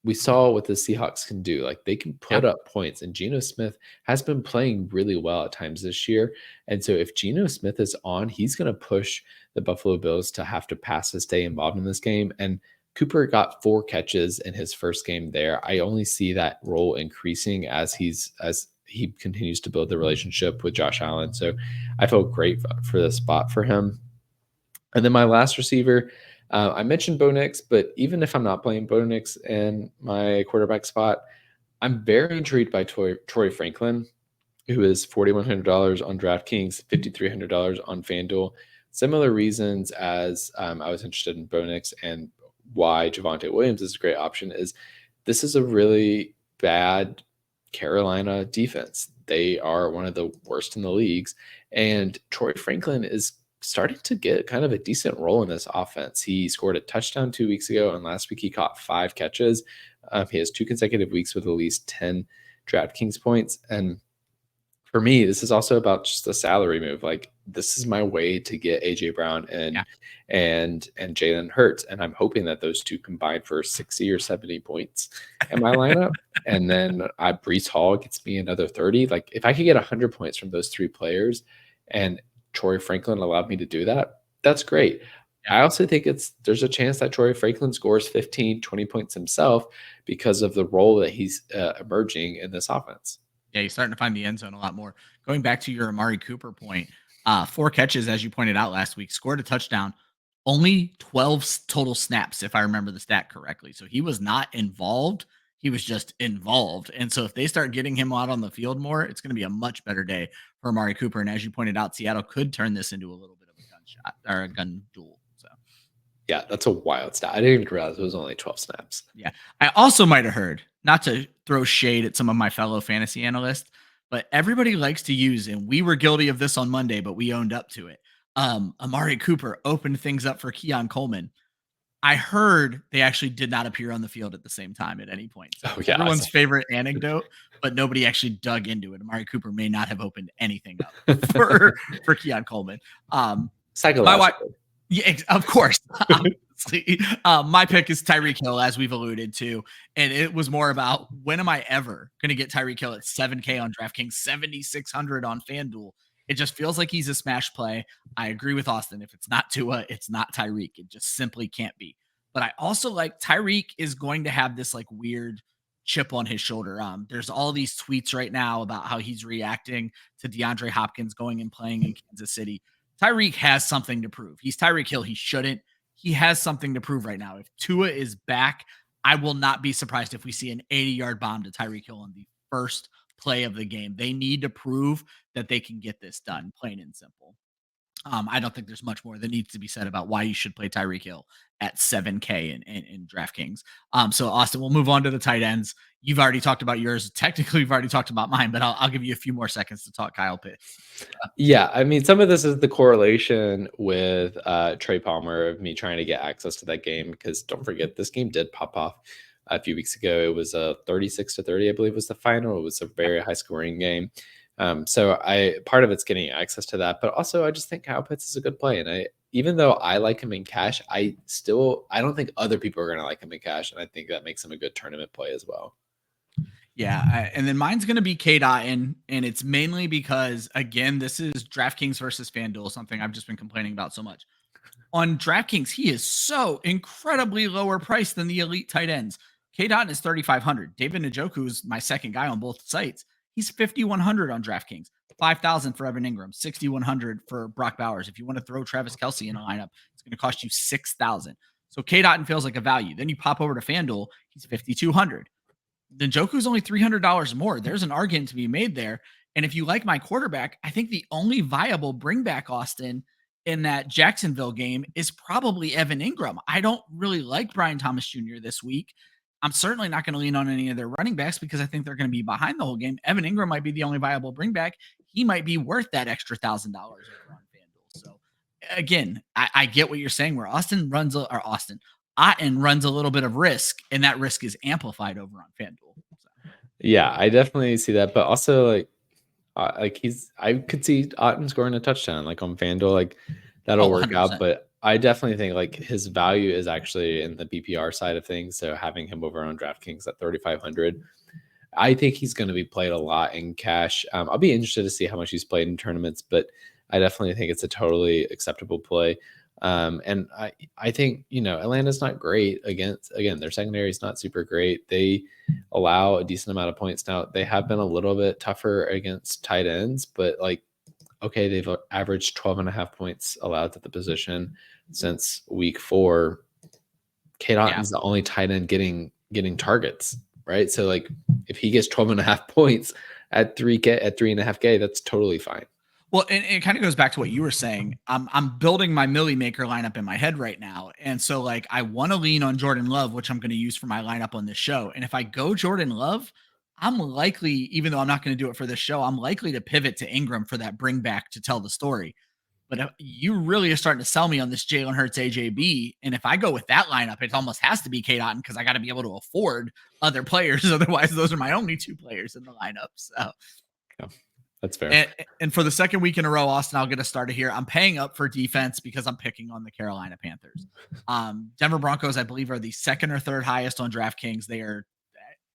B: we saw what the Seahawks can do. Like, they can put up points, and Geno Smith has been playing really well at times this year. And so if Geno Smith is on, he's going to push the Buffalo Bills to have to pass to stay involved in this game. And Cooper got 4 catches in his first game there. I only see that role increasing as he continues to build the relationship with Josh Allen. So I feel great for the spot for him. And then my last receiver, I mentioned Bo Nix, but even if I'm not playing Bo Nix in my quarterback spot, I'm very intrigued by Troy Franklin, who is $4,100 on DraftKings, $5,300 on FanDuel. Similar reasons as I was interested in Bo Nix, and why Javonte Williams is a great option is this is a really bad Carolina defense. They are one of the worst in the leagues, and Troy Franklin is starting to get kind of a decent role in this offense. He scored a touchdown 2 weeks ago, and last week he caught 5 catches. He has 2 consecutive weeks with at least 10 DraftKings points. And for me, this is also about just a salary move. Like, this is my way to get AJ Brown and Jalen Hurts, and I'm hoping that those two combine for 60 or 70 points in my lineup. And then Breece Hall gets me another 30. Like, if I could get 100 points from those 3 players, and Troy Franklin allowed me to do that, that's great. I also think there's a chance that Troy Franklin scores 15, 20 points himself because of the role that he's emerging in this offense.
A: Yeah, he's starting to find the end zone a lot more. Going back to your Amari Cooper point, 4 catches, as you pointed out last week, scored a touchdown, only 12 total snaps, if I remember the stat correctly. So he was not involved. He was just involved. And so if they start getting him out on the field more, it's going to be a much better day for Amari Cooper. And as you pointed out, Seattle could turn this into a little bit of a gunshot or a gun duel. So
B: yeah, that's a wild stat. I didn't even realize it was only 12 snaps.
A: Yeah. I also might have heard, not to throw shade at some of my fellow fantasy analysts, but everybody likes to use, and we were guilty of this on Monday, but we owned up to it. Amari Cooper opened things up for Keon Coleman. I heard they actually did not appear on the field at the same time at any point. So everyone's favorite anecdote, but nobody actually dug into it. Amari Cooper may not have opened anything up for Keon Coleman.
B: Psychologically.
A: Yeah, of course. My pick is Tyreek Hill, as we've alluded to. And it was more about, when am I ever going to get Tyreek Hill at $7K on DraftKings, $7,600 on FanDuel? It just feels like he's a smash play. I agree with Austin. If it's not Tua, it's not Tyreek. It just simply can't be. But I also like Tyreek is going to have this like weird chip on his shoulder. There's all these tweets right now about how he's reacting to DeAndre Hopkins going and playing in Kansas City. Tyreek has something to prove. He's Tyreek Hill. He shouldn't. He has something to prove right now. If Tua is back, I will not be surprised if we see an 80-yard bomb to Tyreek Hill in the first play of the game. They need to prove that they can get this done, plain and simple. I don't think there's much more that needs to be said about why you should play Tyreek Hill at $7K in DraftKings. So Austin, we'll move on to the tight ends. You've already talked about yours. Technically, you've already talked about mine, but I'll give you a few more seconds to talk Kyle Pitts.
B: Yeah, I mean, some of this is the correlation with Trey Palmer of me trying to get access to that game, because don't forget, this game did pop off a few weeks ago. It was a 36-30, I believe, was the final. It was a very high scoring game. So part of it's getting access to that, but also I just think Kyle Pitts is a good play. And even though I like him in cash, I don't think other people are going to like him in cash. And I think that makes him a good tournament play as well.
A: Yeah. And then mine's going to be K. Dotton. And it's mainly because, again, this is DraftKings versus FanDuel, something I've just been complaining about so much. On DraftKings, he is so incredibly lower priced than the elite tight ends. K. Dotton is $3,500. David Njoku is my second guy on both sites. He's $5,100 on DraftKings, $5,000 for Evan Ingram, $6,100 for Brock Bowers. If you want to throw Travis Kelce in a lineup, it's going to cost you $6,000. So K. Dotton feels like a value. Then you pop over to FanDuel, he's $5,200. Then Njoku's only $300 more. There's an argument to be made there. And if you like my quarterback, I think the only viable bring back, Austin, in that Jacksonville game is probably Evan Ingram. I don't really like Brian Thomas Jr. this week. I'm certainly not going to lean on any of their running backs because I think they're going to be behind the whole game. Evan Ingram might be the only viable bring back. He might be worth that extra $1,000 over on FanDuel. So again, I get what you're saying where Otten runs a little bit of risk, and that risk is amplified over on FanDuel. So.
B: Yeah, I definitely see that. But also like I could see Otten scoring a touchdown like on FanDuel, like that'll work
A: 100%.
B: out. But I definitely think like his value is actually in the PPR side of things. So having him over on DraftKings at 3,500, I think he's going to be played a lot in cash. I'll be interested to see how much he's played in tournaments, but I definitely think it's a totally acceptable play. And I think, Atlanta's not great again, their secondary is not super great. They allow a decent amount of points. Now they have been a little bit tougher against tight ends, but okay, they've averaged 12.5 points allowed at the position since week 4. Kate Otton's the only tight end getting targets, right? So if he gets 12.5 points at 3.5K, that's totally fine.
A: Well, and it kind of goes back to what you were saying. I'm building my Milli maker lineup in my head right now. And so I want to lean on Jordan Love, which I'm going to use for my lineup on this show. And if I go Jordan Love, I'm likely, even though I'm not going to do it for this show, I'm likely to pivot to Ingram for that bring back to tell the story. But you really are starting to sell me on this Jalen Hurts AJB. And if I go with that lineup, it almost has to be Kate Otten because I got to be able to afford other players. Otherwise, those are my only 2 players in the lineup. So
B: yeah, that's fair.
A: And for the second week in a row, Austin, I'll get us started here. I'm paying up for defense because I'm picking on the Carolina Panthers. Denver Broncos, I believe, are the second or third highest on DraftKings. They are,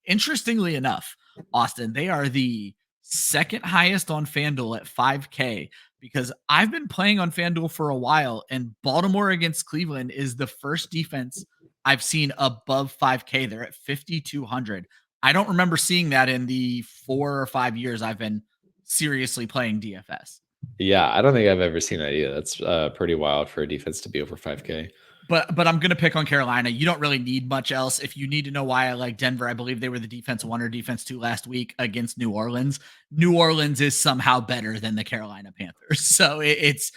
A: interestingly enough, Austin, they are the second highest on FanDuel at 5K because I've been playing on FanDuel for a while, and Baltimore against Cleveland is the first defense I've seen above 5K. They're at 5,200. I don't remember seeing that in the 4 or 5 years I've been seriously playing DFS.
B: Yeah, I don't think I've ever seen that either. That's pretty wild for a defense to be over 5K.
A: But I'm going to pick on Carolina. You don't really need much else. If you need to know why I like Denver, I believe they were the defense 1 or defense 2 last week against New Orleans. New Orleans is somehow better than the Carolina Panthers. So it's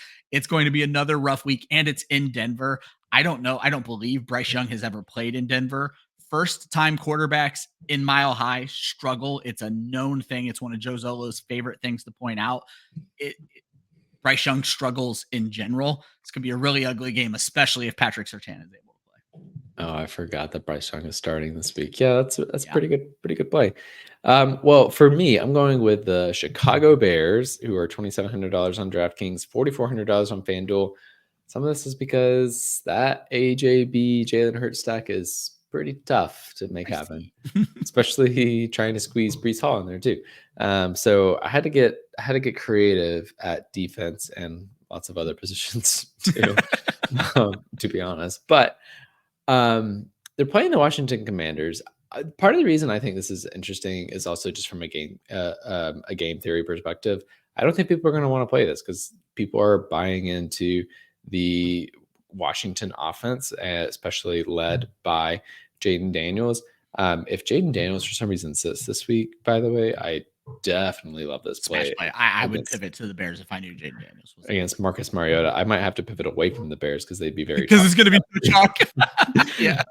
A: going to be another rough week, and it's in Denver. I don't know. I don't believe Bryce Young has ever played in Denver. First-time quarterbacks in Mile High struggle. It's a known thing. It's one of Joe Zolo's favorite things to point out. Bryce Young struggles in general. It's going to be a really ugly game, especially if Patrick Surtain is able to play.
B: Oh, I forgot that Bryce Young is starting this week. Yeah, that's pretty good play. Well, for me, I'm going with the Chicago Bears, who are $2,700 on DraftKings, $4,400 on FanDuel. Some of this is because that AJB Jalen Hurts stack is pretty tough to make happen, especially trying to squeeze Breece Hall in there too. So I had to get creative at defense and lots of other positions too, to be honest. But they're playing the Washington Commanders. Part of the reason I think this is interesting is also just from a game theory perspective. I don't think people are going to want to play this because people are buying into the Washington offense, especially led by Jaden Daniels. If Jaden Daniels for some reason sits this week, by the way, I definitely love this play.
A: I would pivot to the Bears if I knew Jaden Daniels was
B: against Marcus Mariota. I might have to pivot away from the Bears because they'd be very
A: because it's going to be too chalk.
B: Yeah.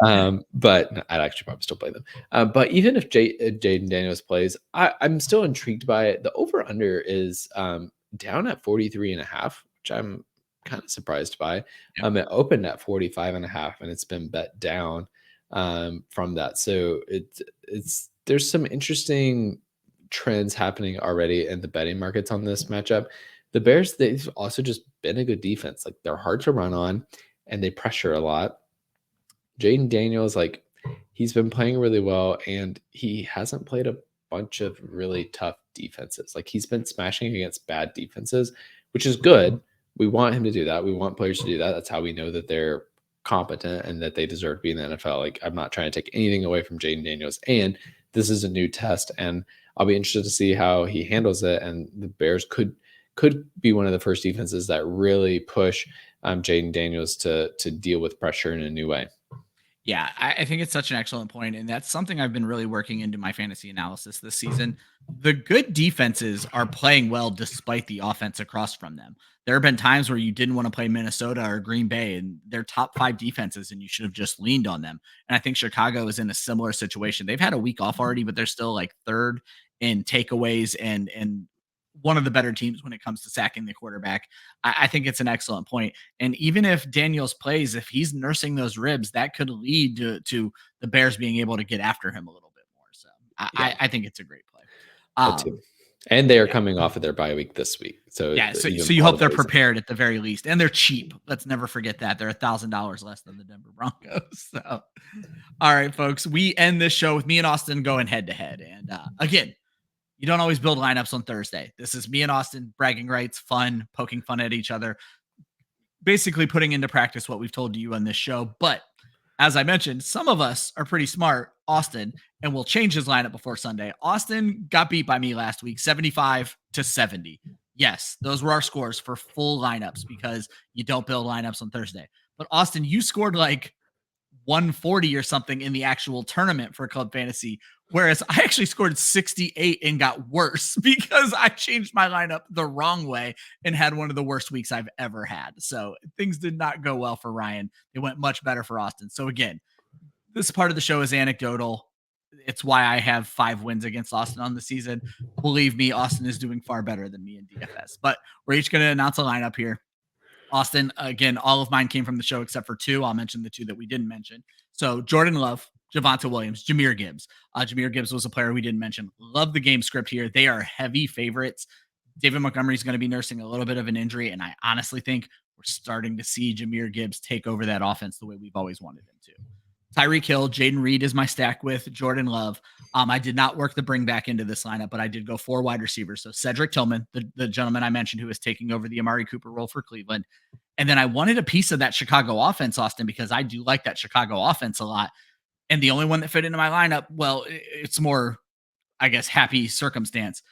B: But no, I'd actually probably still play them. But even if Jaden Daniels plays, I'm still intrigued by it. The over under is down at 43.5, which I'm kind of surprised by. Yep. It opened at 45.5 and it's been bet down from that. So there's some interesting trends happening already in the betting markets on this matchup. The Bears, they've also just been a good defense. They're hard to run on and they pressure a lot. Jaden Daniels, he's been playing really well and he hasn't played a bunch of really tough defenses. He's been smashing against bad defenses, which is good. We want him to do that. We want players to do that. That's how we know that they're competent and that they deserve to be in the NFL. I'm not trying to take anything away from Jaden Daniels. And this is a new test, and I'll be interested to see how he handles it. And the Bears could be one of the first defenses that really push Jaden Daniels to deal with pressure in a new way.
A: Yeah, I think it's such an excellent point, and that's something I've been really working into my fantasy analysis this season. The good defenses are playing well despite the offense across from them. There have been times where you didn't want to play Minnesota or Green Bay, and they're top 5 defenses, and you should have just leaned on them. And I think Chicago is in a similar situation. They've had a week off already, but they're still like third in takeaways and one of the better teams when it comes to sacking the quarterback. I think it's an excellent point. And even if Daniels plays, if he's nursing those ribs, that could lead to the Bears being able to get after him a little bit more. So
B: Yeah,
A: I think it's a great play.
B: I too. And they are
A: Yeah.
B: coming off of their bye week this week. So
A: Yeah. So,
B: even
A: so you
B: all
A: hope
B: the
A: they're
B: plays.
A: prepared at the very least. And they're cheap. Let's never forget that. They're $1,000 less than the Denver Broncos. So, all right, folks, we end this show with me and Austin going head to head. And again, you don't always build lineups on Thursday. This is me and Austin bragging rights, fun, poking fun at each other, basically putting into practice what we've told you on this show. But as I mentioned, some of us are pretty smart, Austin, and will change his lineup before Sunday. Austin got beat by me last week, 75-70. Yes, those were our scores for full lineups because you don't build lineups on Thursday. But Austin, you scored like 140 or something in the actual tournament for Club Fantasy, whereas I actually scored 68 and got worse because I changed my lineup the wrong way and had one of the worst weeks I've ever had. So things did not go well for Ryan. They went much better for Austin. So again, this part of the show is anecdotal. It's why I have 5 wins against Austin on the season. Believe me, Austin is doing far better than me in DFS. But we're each going to announce a lineup here. Austin, again, all of mine came from the show except for 2. I'll mention the 2 that we didn't mention. So Jordan Love, Javonte Williams, Jahmyr Gibbs. Jahmyr Gibbs was a player we didn't mention. Love the game script here. They are heavy favorites. David Montgomery is going to be nursing a little bit of an injury, and I honestly think we're starting to see Jahmyr Gibbs take over that offense the way we've always wanted him to. Tyreek Hill, Jaden Reed is my stack with Jordan Love. I did not work the bring back into this lineup, but I did go 4 wide receivers. So Cedric Tillman, the gentleman I mentioned who is taking over the Amari Cooper role for Cleveland. And then I wanted a piece of that Chicago offense, Austin, because I do like that Chicago offense a lot. And the only one that fit into my lineup, well, it's more, I guess, happy circumstance.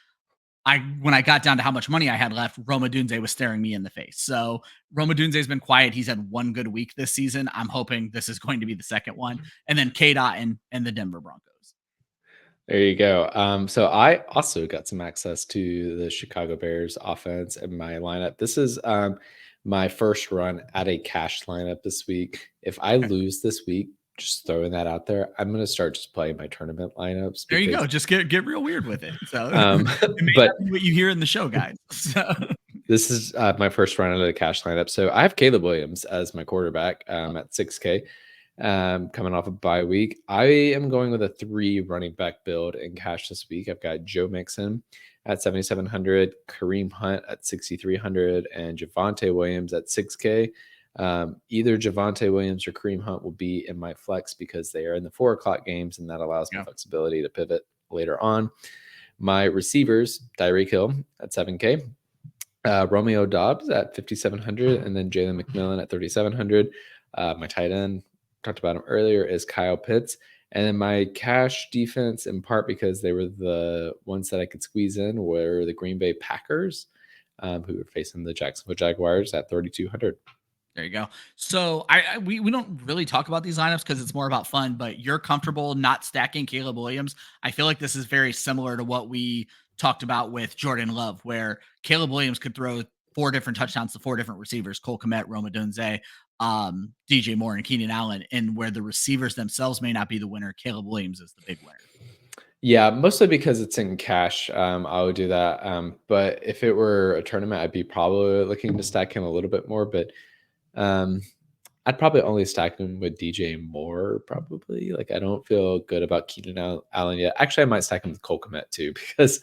A: When I got down to how much money I had left, Roma Dunze was staring me in the face. So Roma Dunze has been quiet. He's had one good week this season. I'm hoping this is going to be the second one. And then K. Dotton and the Denver Broncos.
B: There you go. So I also got some access to the Chicago Bears offense in my lineup. This is my first run at a cash lineup this week. If I lose this week, just throwing that out there, I'm going to start just playing my tournament lineups.
A: There you go. Just get real weird with it. So,
B: it may not
A: be what you hear in the show, guys. So.
B: This is my first run at a cash lineup. So I have Caleb Williams as my quarterback at 6K. Coming off a bye week, I am going with a 3 running back build in cash this week. I've got Joe Mixon at 7,700, Kareem Hunt at 6,300, and Javonte Williams at 6K. Either Javonte Williams or Kareem Hunt will be in my flex because they are in the 4:00 games, and that allows me flexibility to pivot later on. My receivers, Tyreek Hill at 7K, Romeo Dobbs at 5,700, and then Jalen McMillan at 3,700. My tight end, talked about him earlier, is Kyle Pitts. And then my cash defense, in part because they were the ones that I could squeeze in, were the Green Bay Packers, who were facing the Jacksonville Jaguars at 3,200.
A: There you go. So we don't really talk about these lineups because it's more about fun, but you're comfortable not stacking Caleb Williams. I feel like this is very similar to what we talked about with Jordan Love, where Caleb Williams could throw 4 different touchdowns to 4 different receivers, Cole Kmet, Roma Dunze, DJ Moore, and Keenan Allen, and where the receivers themselves may not be the winner, Caleb Williams is the big winner. Yeah,
B: mostly because it's in cash. I would do that. But if it were a tournament, I'd be probably looking to stack him a little bit more. But I'd probably only stack him with DJ Moore, probably. Like, I don't feel good about Keenan Allen yet. Actually, I might stack him with Cole Kmet too, because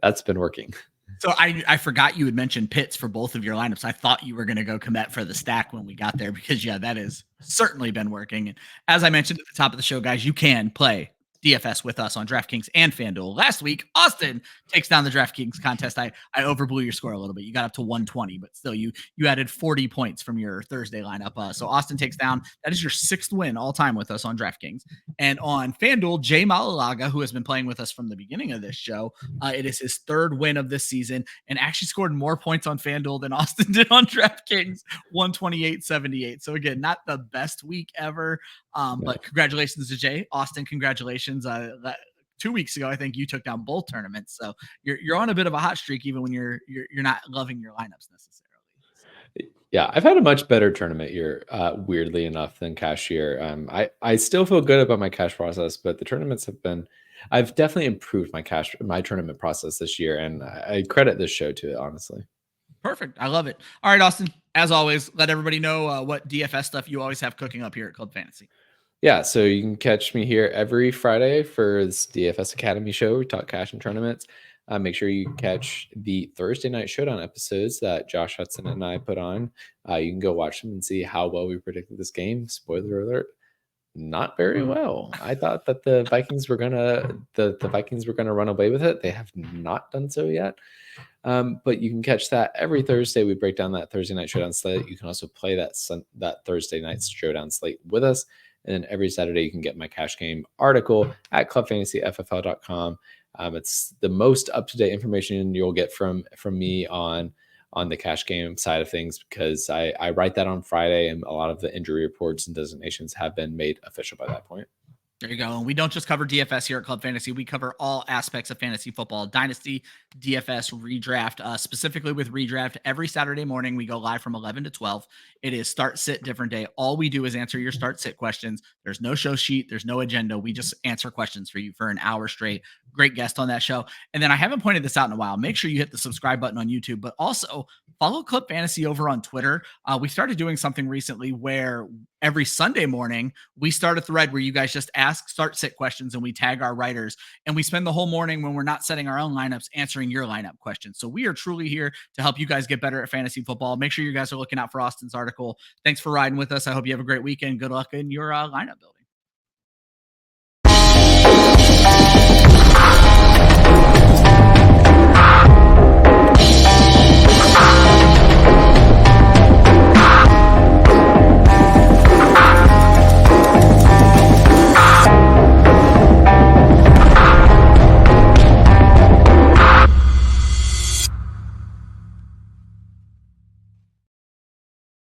B: that's been working.
A: So I forgot you had mentioned Pitts for both of your lineups. I thought you were going to go Kmet for the stack when we got there, because that has certainly been working. And as I mentioned at the top of the show, guys, you can play DFS with us on DraftKings and FanDuel. Last week, Austin takes down the DraftKings contest. I overblew your score a little bit. You got up to 120, but still you added 40 points from your Thursday lineup. So Austin takes down. That is your 6th win all time with us on DraftKings. And on FanDuel, Jay Malalaga, who has been playing with us from the beginning of this show, it is his 3rd win of this season and actually scored more points on FanDuel than Austin did on DraftKings, 128-78. So again, not the best week ever. But congratulations to Jay. Austin, congratulations. 2 weeks ago, I think you took down both tournaments. So you're on a bit of a hot streak, even when you're not loving your lineups necessarily.
B: Yeah, I've had a much better tournament year, weirdly enough, than cash year. I still feel good about my cash process, but the tournaments have been. I've definitely improved my tournament process this year, and I credit this show to it, honestly.
A: Perfect. I love it. All right, Austin. As always, let everybody know what DFS stuff you always have cooking up here at Club Fantasy.
B: Yeah, so you can catch me here every Friday for this DFS Academy show. We talk cash and tournaments. Make sure you catch the Thursday night Showdown episodes that Josh Hudson and I put on. You can go watch them and see how well we predicted this game. Spoiler alert, not very well. I thought that the Vikings were gonna run away with it. They have not done so yet. But you can catch that every Thursday. We break down that Thursday night Showdown slate. You can also play that Thursday night Showdown slate with us. And then every Saturday, you can get my cash game article at clubfantasyffl.com. It's the most up-to-date information you'll get from me on the cash game side of things, because I write that on Friday, and a lot of the injury reports and designations have been made official by that point.
A: There you go. And we don't just cover DFS here at Club Fantasy. We cover all aspects of fantasy football, dynasty, DFS, redraft, specifically with redraft. Every Saturday morning, we go live from 11 to 12. It is start, sit, different day. All we do is answer your start, sit questions. There's no show sheet. There's no agenda. We just answer questions for you for an hour straight. Great guest on that show. And then I haven't pointed this out in a while. Make sure you hit the subscribe button on YouTube, but also follow Club Fantasy over on Twitter. We started doing something recently where every Sunday morning, we start a thread where you guys just ask start sit questions and we tag our writers, and we spend the whole morning when we're not setting our own lineups answering your lineup questions. So we are truly here to help you guys get better at fantasy football. Make sure you guys are looking out for Austin's article. Thanks for riding with us. I hope you have a great weekend. Good luck in your lineup building.